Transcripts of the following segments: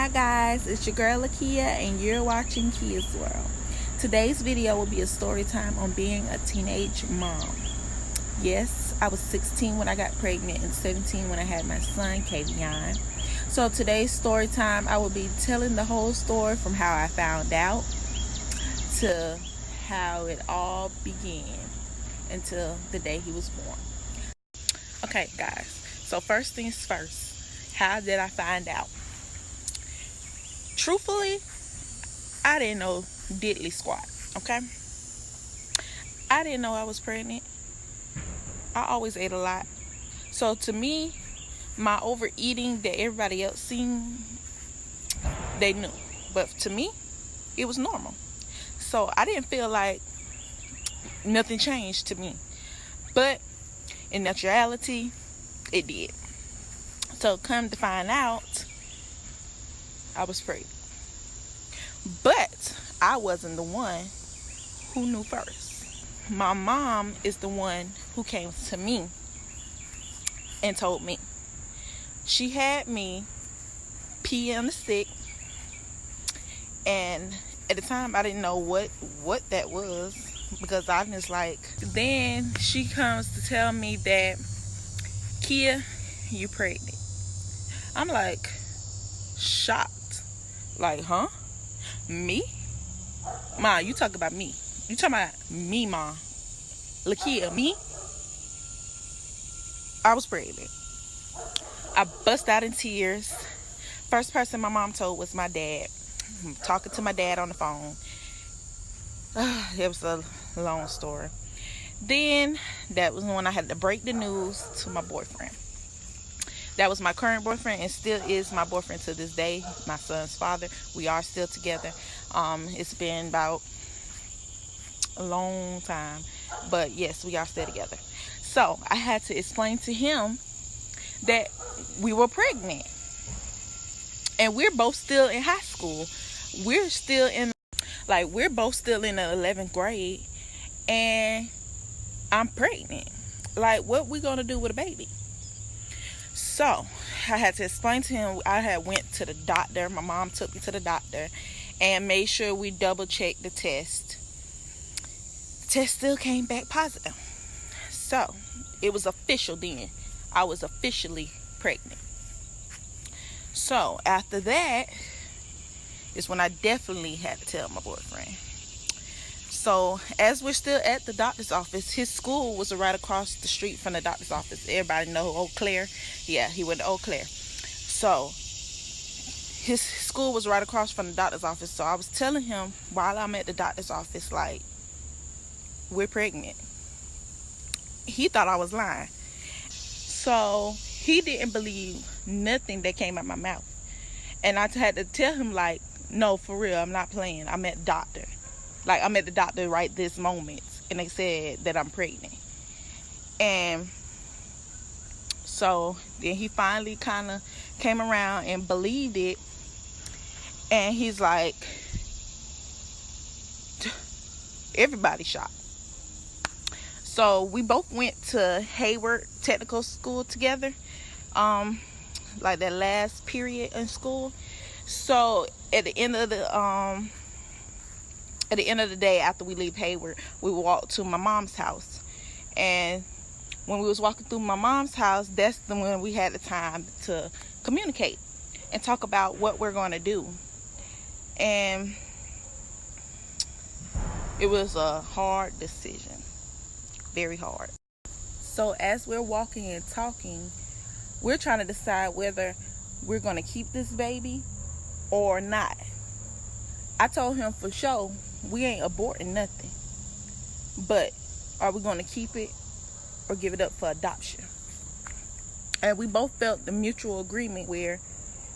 Hi guys, it's your girl Lakia and you're watching Kia's World. Today's video will be a story time on being a teenage mom. Yes, I was 16 when I got pregnant and 17 when I had my son, Kavion. So today's story time, I will be telling the whole story from how I found out to how it all began until the day he was born. Okay guys, so first things first, how did I find out? Truthfully, I didn't know diddly squat, okay? I didn't know I was pregnant. I always ate a lot. So to me, my overeating that everybody else seen, they knew. But to me, it was normal. So I didn't feel like nothing changed to me. But in actuality, it did. So come to find out, I was pregnant. But I wasn't the one who knew first. My mom is the one who came to me and told me. She had me pee on the stick, and at the time I didn't know what that was, because I was like, then she comes to tell me that, Kia, you pregnant. I'm like shocked, like, huh? Me? Ma, you talk about me. You talking about me, Ma. Lakia, me? I was pregnant. I bust out in tears. First person my mom told was my dad. I'm talking to my dad on the phone. It was a long story. Then, that was when I had to break the news to my boyfriend. That was my current boyfriend and still is my boyfriend to this day, my son's father. We are still together. It's been about a long time, but yes, we are still together. So I had to explain to him that we were pregnant, and we're both still in high school. We're both still in the 11th grade, and I'm pregnant. Like, what we gonna do with a baby? So I had to explain to him. I had went to the doctor. My mom took me to the doctor and made sure we double checked the test. The test still came back positive. So it was official then. I was officially pregnant. So after that is when I definitely had to tell my boyfriend. So as we're still at the doctor's office, his school was right across the street from the doctor's office. Everybody know Eau Claire? Yeah, he went to Eau Claire. So his school was right across from the doctor's office. So I was telling him while I'm at the doctor's office, like, we're pregnant. He thought I was lying. So he didn't believe nothing that came out my mouth. And I had to tell him, like, no, for real, I'm not playing. I'm at the doctor. Like, I'm at the doctor right this moment, and they said that I'm pregnant. And so then he finally kind of came around and believed it. And he's like, everybody shocked. So we both went to Hayward Technical School together, like that last period in school. So at the end of the day, after we leave Hayward, we walked to my mom's house. And when we was walking through my mom's house, that's when we had the time to communicate and talk about what we're going to do. And it was a hard decision. Very hard. So as we're walking and talking, we're trying to decide whether we're going to keep this baby or not. I told him for sure, we ain't aborting nothing. But are we going to keep it or give it up for adoption? And we both felt the mutual agreement where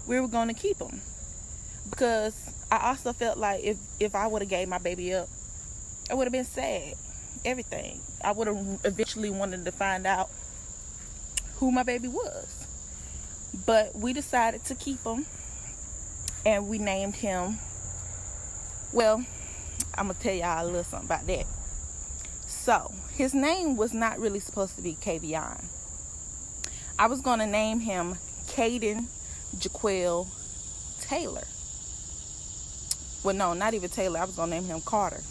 we were going to keep him. Because I also felt like if I would have gave my baby up, I would have been sad. Everything. I would have eventually wanted to find out who my baby was. But we decided to keep him. And we named him, well, I'm going to tell y'all a little something about that. So, his name was not really supposed to be Kavion. I was going to name him Caden Jaquel Taylor. Well, no, not even Taylor. I was going to name him Carter.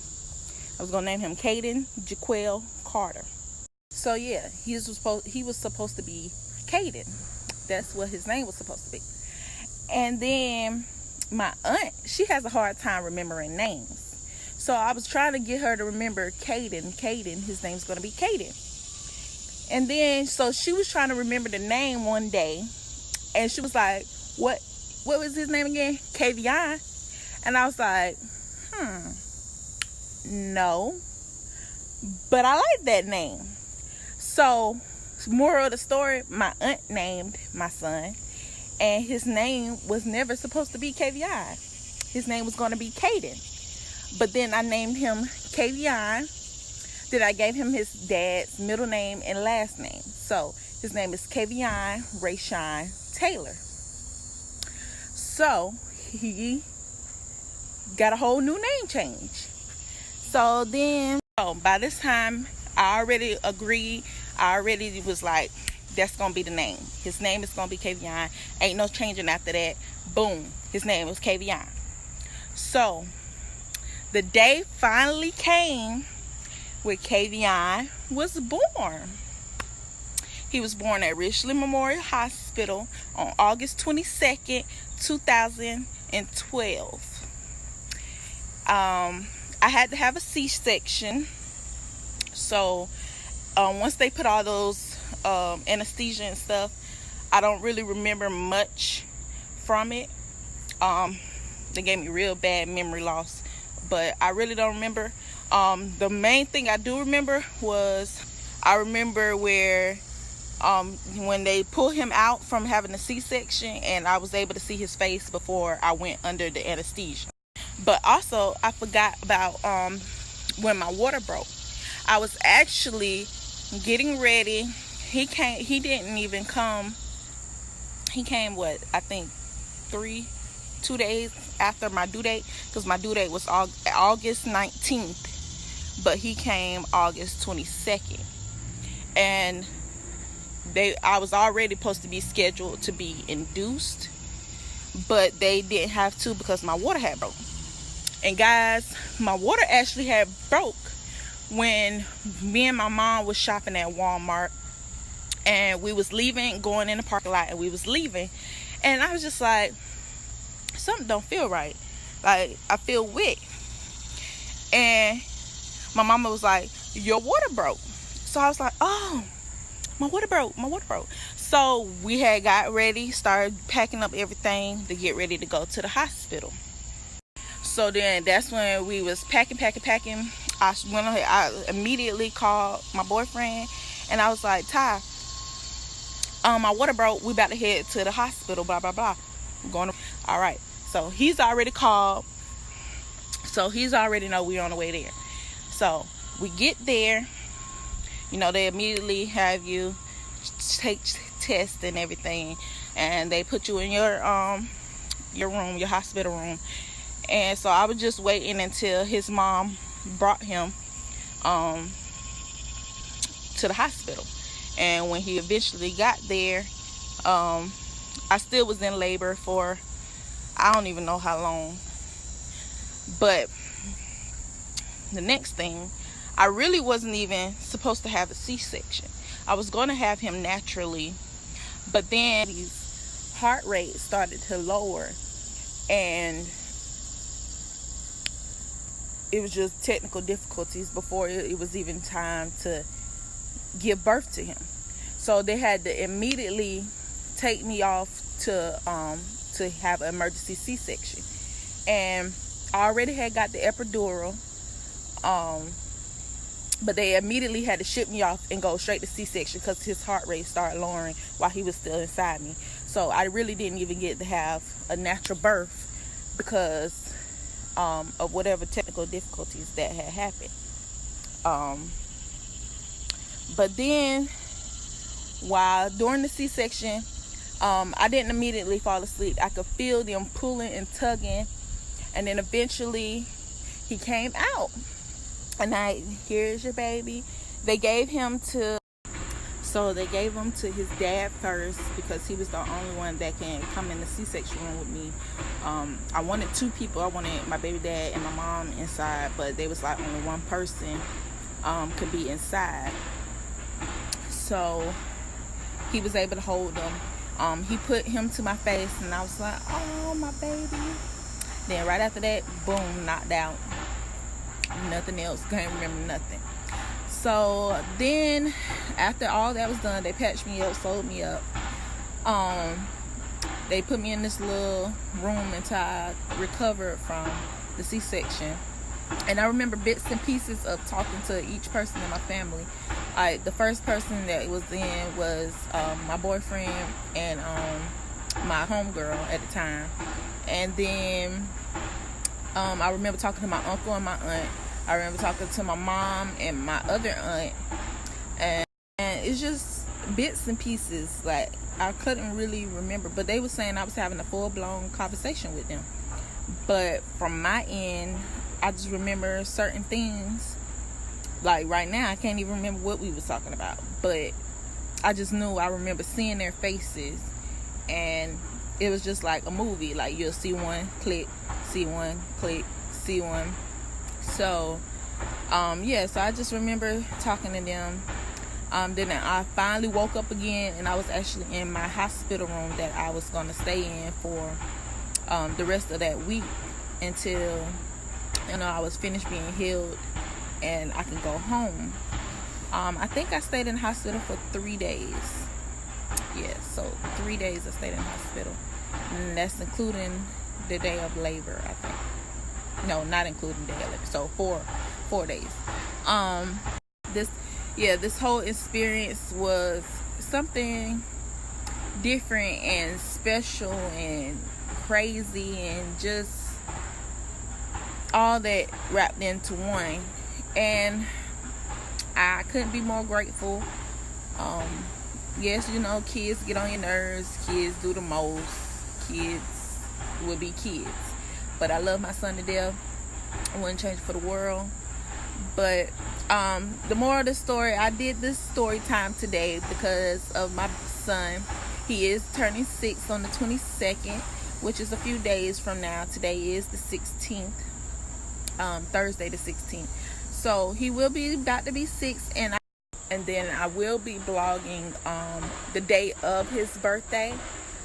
I was going to name him Caden Jaquel Carter. So, yeah, he was supposed to be Caden. That's what his name was supposed to be. And then my aunt, she has a hard time remembering names. So I was trying to get her to remember Caden. His name's going to be Caden. And then, so she was trying to remember the name one day. And she was like, what was his name again? Kavion. And I was like, no. But I like that name. So, moral of the story, my aunt named my son. And his name was never supposed to be Kavion. His name was going to be Caden. But then I named him Kavion. Then I gave him his dad's middle name and last name. So his name is Kavion Rayshawn Taylor. So he got a whole new name change. So then, by this time, I already agreed. I already was like, that's going to be the name. His name is going to be Kavion. Ain't no changing after that. Boom. His name was Kavion. So the day finally came where Kavion was born. He was born at Richland Memorial Hospital on August 22nd, 2012. I had to have a C-section. So once they put all those anesthesia and stuff, I don't really remember much from it. They gave me real bad memory loss. But I really don't remember. The main thing I do remember was I remember where when they pulled him out from having a C-section, and I was able to see his face before I went under the anesthesia. But also I forgot about when my water broke. I was actually getting ready. He didn't even come. He came I think 2 days after my due date, because my due date was August 19th, but he came August 22nd. And I was already supposed to be scheduled to be induced, but they didn't have to because my water had broke. And guys, my water actually had broke when me and my mom was shopping at Walmart, and we was leaving, going in the parking lot, and we was leaving, and I was just like, something don't feel right. Like, I feel wet. And my mama was like, your water broke. So I was like, oh, my water broke. So we had got ready, started packing up everything to get ready to go to the hospital. So then that's when we was packing. I went ahead, I immediately called my boyfriend, and I was like, Ty, my water broke. We about to head to the hospital, blah, blah, blah. All right. So he's already called. So he's already know we're on the way there. So we get there. You know, they immediately have you take tests and everything, and they put you in your room, your hospital room. And so I was just waiting until his mom brought him to the hospital. And when he eventually got there, I still was in labor for I don't even know how long. But the next thing, I really wasn't even supposed to have a C-section. I was going to have him naturally, but then his heart rate started to lower, and it was just technical difficulties before it was even time to give birth to him. So they had to immediately take me off to have an emergency C-section. And I already had got the epidural, but they immediately had to ship me off and go straight to C-section because his heart rate started lowering while he was still inside me. So I really didn't even get to have a natural birth because of whatever technical difficulties that had happened. But then during the C-section, I didn't immediately fall asleep. I could feel them pulling and tugging, and then eventually he came out. And here's your baby. They gave him to So they gave him to his dad first because he was the only one that can come in the C-section room with me. I wanted 2 people. I wanted my baby dad and my mom inside, but they was like only one person could be inside. So he was able to hold them. He put him to my face, and I was like, oh, my baby. Then right after that, boom, knocked out. Nothing else. Can't remember nothing. So then after all that was done, they patched me up, sewed me up. They put me in this little room until I recovered from the C-section. And I remember bits and pieces of talking to each person in my family. The first person that was in was my boyfriend and my homegirl at the time. And then I remember talking to my uncle and my aunt. I remember talking to my mom and my other aunt. And it's just bits and pieces. Like, I couldn't really remember. But they were saying I was having a full-blown conversation with them. But from my end, I just remember certain things. Like right now, I can't even remember what we was talking about. But I just knew I remember seeing their faces. And it was just like a movie. Like, you'll see one, click, see one, click, see one. So, yeah, so I just remember talking to them. Then I finally woke up again, and I was actually in my hospital room that I was going to stay in for the rest of that week until, I was finished being healed and I could go home. I think I stayed in the hospital for 3 days. Yeah, so 3 days I stayed in the hospital. And that's including the day of labor, I think. No, not including the day of labor. So 4 days. This whole experience was something different and special and crazy and just all that wrapped into one. And I couldn't be more grateful. Yes, kids get on your nerves. Kids do the most. Kids will be kids. But I love my son to death. I wouldn't change it for the world. But the moral of the story, I did this story time today because of my son. He is turning 6 on the 22nd, which is a few days from now. Today is the 16th, Thursday the 16th. So he will be about to be 6, and then I will be vlogging the day of his birthday.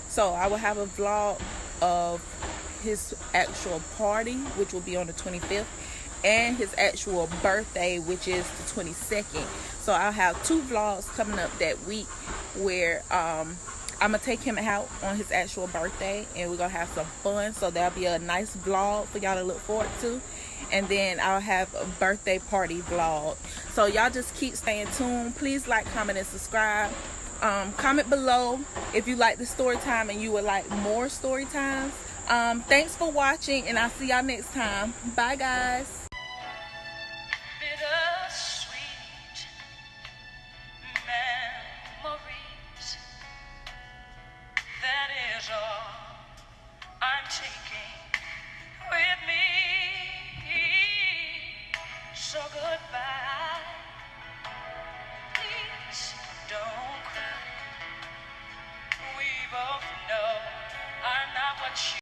So I will have a vlog of his actual party, which will be on the 25th, and his actual birthday, which is the 22nd. So I'll have 2 vlogs coming up that week where I'm gonna take him out on his actual birthday, and we're gonna have some fun. So that'll be a nice vlog for y'all to look forward to. And then I'll have a birthday party vlog. So y'all just keep staying tuned. Please like, comment, and subscribe. Comment below if you like the story time and you would like more story times. Thanks for watching, and I'll see y'all next time. Bye, guys. Bittersweet memories. That is all I'm taking with me. So goodbye. Please don't cry. We both